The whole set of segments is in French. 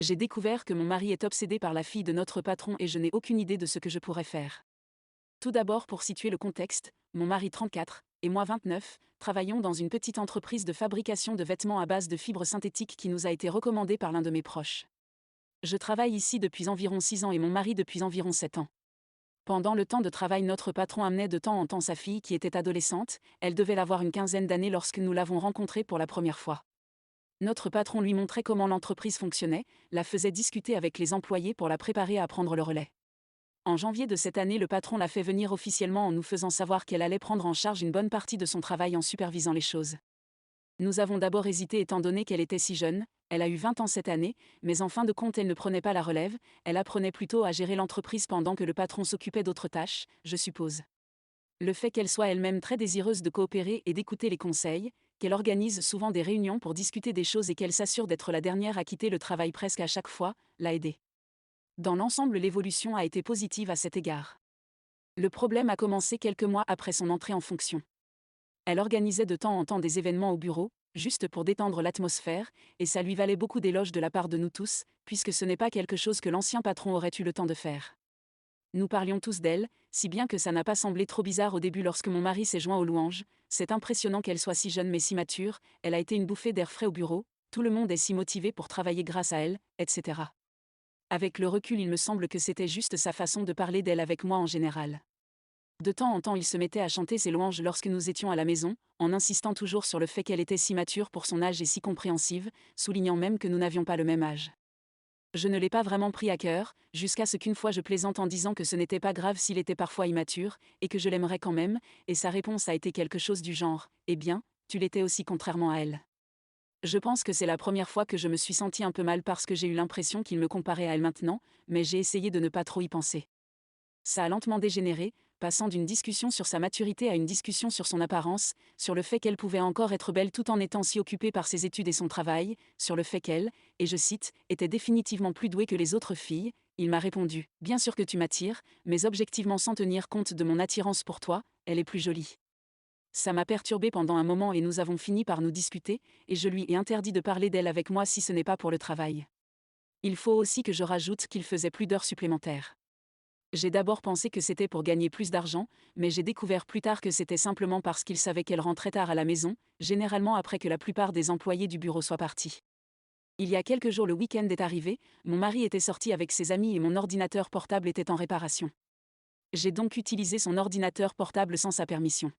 J'ai découvert que mon mari est obsédé par la fille de notre patron et je n'ai aucune idée de ce que je pourrais faire. Tout d'abord, pour situer le contexte, mon mari 34 et moi 29 travaillons dans une petite entreprise de fabrication de vêtements à base de fibres synthétiques qui nous a été recommandée par l'un de mes proches. Je travaille ici depuis environ 6 ans et mon mari depuis environ 7 ans. Pendant le temps de travail, notre patron amenait de temps en temps sa fille qui était adolescente, elle devait avoir une quinzaine d'années lorsque nous l'avons rencontrée pour la première fois. Notre patron lui montrait comment l'entreprise fonctionnait, la faisait discuter avec les employés pour la préparer à prendre le relais. En janvier de cette année, le patron l'a fait venir officiellement en nous faisant savoir qu'elle allait prendre en charge une bonne partie de son travail en supervisant les choses. Nous avons d'abord hésité étant donné qu'elle était si jeune, elle a eu 20 ans cette année, mais en fin de compte elle ne prenait pas la relève, elle apprenait plutôt à gérer l'entreprise pendant que le patron s'occupait d'autres tâches, je suppose. Le fait qu'elle soit elle-même très désireuse de coopérer et d'écouter les conseils, qu'elle organise souvent des réunions pour discuter des choses et qu'elle s'assure d'être la dernière à quitter le travail presque à chaque fois, l'a aidée. Dans l'ensemble, l'évolution a été positive à cet égard. Le problème a commencé quelques mois après son entrée en fonction. Elle organisait de temps en temps des événements au bureau, juste pour détendre l'atmosphère, et ça lui valait beaucoup d'éloges de la part de nous tous, puisque ce n'est pas quelque chose que l'ancien patron aurait eu le temps de faire. Nous parlions tous d'elle, si bien que ça n'a pas semblé trop bizarre au début lorsque mon mari s'est joint aux louanges. C'est impressionnant qu'elle soit si jeune mais si mature, elle a été une bouffée d'air frais au bureau, tout le monde est si motivé pour travailler grâce à elle, etc. Avec le recul, il me semble que c'était juste sa façon de parler d'elle avec moi en général. De temps en temps, il se mettait à chanter ses louanges lorsque nous étions à la maison, en insistant toujours sur le fait qu'elle était si mature pour son âge et si compréhensive, soulignant même que nous n'avions pas le même âge. Je ne l'ai pas vraiment pris à cœur, jusqu'à ce qu'une fois je plaisante en disant que ce n'était pas grave s'il était parfois immature, et que je l'aimerais quand même, et sa réponse a été quelque chose du genre « Eh bien, tu l'étais aussi contrairement à elle ». Je pense que c'est la première fois que je me suis sentie un peu mal parce que j'ai eu l'impression qu'il me comparait à elle maintenant, mais j'ai essayé de ne pas trop y penser. Ça a lentement dégénéré, passant d'une discussion sur sa maturité à une discussion sur son apparence, sur le fait qu'elle pouvait encore être belle tout en étant si occupée par ses études et son travail, sur le fait qu'elle, et je cite, était définitivement plus douée que les autres filles. Il m'a répondu, bien sûr que tu m'attires, mais objectivement sans tenir compte de mon attirance pour toi, elle est plus jolie. Ça m'a perturbée pendant un moment et nous avons fini par nous discuter, et je lui ai interdit de parler d'elle avec moi si ce n'est pas pour le travail. Il faut aussi que je rajoute qu'il faisait plus d'heures supplémentaires. J'ai d'abord pensé que c'était pour gagner plus d'argent, mais j'ai découvert plus tard que c'était simplement parce qu'il savait qu'elle rentrait tard à la maison, généralement après que la plupart des employés du bureau soient partis. Il y a quelques jours, le week-end est arrivé, mon mari était sorti avec ses amis et mon ordinateur portable était en réparation. J'ai donc utilisé son ordinateur portable sans sa permission.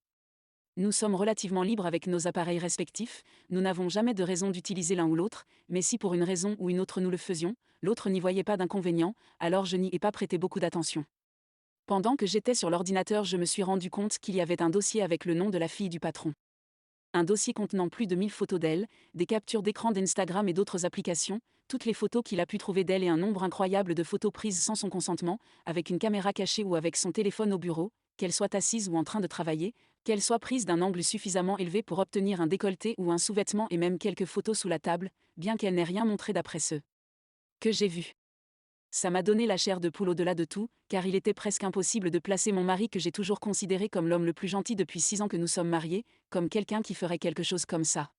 Nous sommes relativement libres avec nos appareils respectifs, nous n'avons jamais de raison d'utiliser l'un ou l'autre, mais si pour une raison ou une autre nous le faisions, l'autre n'y voyait pas d'inconvénient, alors je n'y ai pas prêté beaucoup d'attention. Pendant que j'étais sur l'ordinateur, je me suis rendu compte qu'il y avait un dossier avec le nom de la fille du patron. Un dossier contenant plus de 1000 photos d'elle, des captures d'écran d'Instagram et d'autres applications, toutes les photos qu'il a pu trouver d'elle et un nombre incroyable de photos prises sans son consentement, avec une caméra cachée ou avec son téléphone au bureau, qu'elle soit assise ou en train de travailler, qu'elle soit prise d'un angle suffisamment élevé pour obtenir un décolleté ou un sous-vêtement et même quelques photos sous la table, bien qu'elle n'ait rien montré d'après ceux que j'ai vus. Ça m'a donné la chair de poule au-delà de tout, car il était presque impossible de placer mon mari que j'ai toujours considéré comme l'homme le plus gentil depuis 6 ans que nous sommes mariés, comme quelqu'un qui ferait quelque chose comme ça.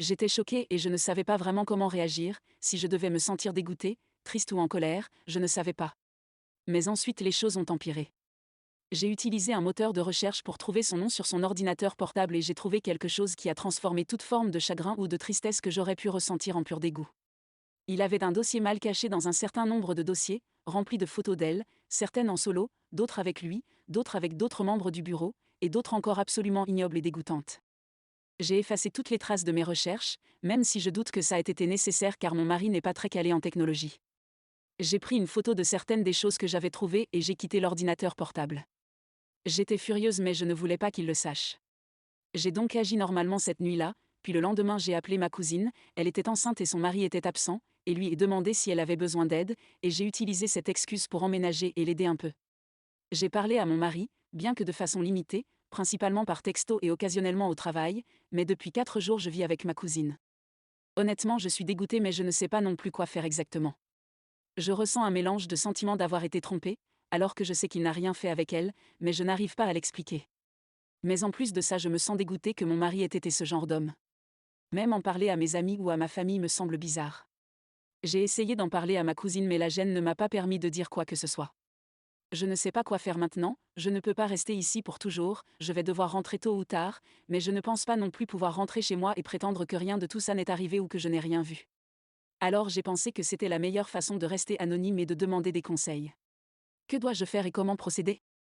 J'étais choquée et je ne savais pas vraiment comment réagir, si je devais me sentir dégoûtée, triste ou en colère, je ne savais pas. Mais ensuite les choses ont empiré. J'ai utilisé un moteur de recherche pour trouver son nom sur son ordinateur portable et j'ai trouvé quelque chose qui a transformé toute forme de chagrin ou de tristesse que j'aurais pu ressentir en pur dégoût. Il avait un dossier mal caché dans un certain nombre de dossiers, remplis de photos d'elle, certaines en solo, d'autres avec lui, d'autres avec d'autres membres du bureau, et d'autres encore absolument ignobles et dégoûtantes. J'ai effacé toutes les traces de mes recherches, même si je doute que ça ait été nécessaire car mon mari n'est pas très calé en technologie. J'ai pris une photo de certaines des choses que j'avais trouvées et j'ai quitté l'ordinateur portable. J'étais furieuse mais je ne voulais pas qu'il le sache. J'ai donc agi normalement cette nuit-là, puis le lendemain j'ai appelé ma cousine, elle était enceinte et son mari était absent, et lui ai demandé si elle avait besoin d'aide, et j'ai utilisé cette excuse pour emménager et l'aider un peu. J'ai parlé à mon mari, bien que de façon limitée, principalement par texto et occasionnellement au travail, mais depuis 4 jours je vis avec ma cousine. Honnêtement, je suis dégoûtée mais je ne sais pas non plus quoi faire exactement. Je ressens un mélange de sentiments d'avoir été trompée, alors que je sais qu'il n'a rien fait avec elle, mais je n'arrive pas à l'expliquer. Mais en plus de ça, je me sens dégoûtée que mon mari ait été ce genre d'homme. Même en parler à mes amis ou à ma famille me semble bizarre. J'ai essayé d'en parler à ma cousine mais la gêne ne m'a pas permis de dire quoi que ce soit. Je ne sais pas quoi faire maintenant, je ne peux pas rester ici pour toujours, je vais devoir rentrer tôt ou tard, mais je ne pense pas non plus pouvoir rentrer chez moi et prétendre que rien de tout ça n'est arrivé ou que je n'ai rien vu. Alors j'ai pensé que c'était la meilleure façon de rester anonyme et de demander des conseils. Que dois-je faire et comment procéder ?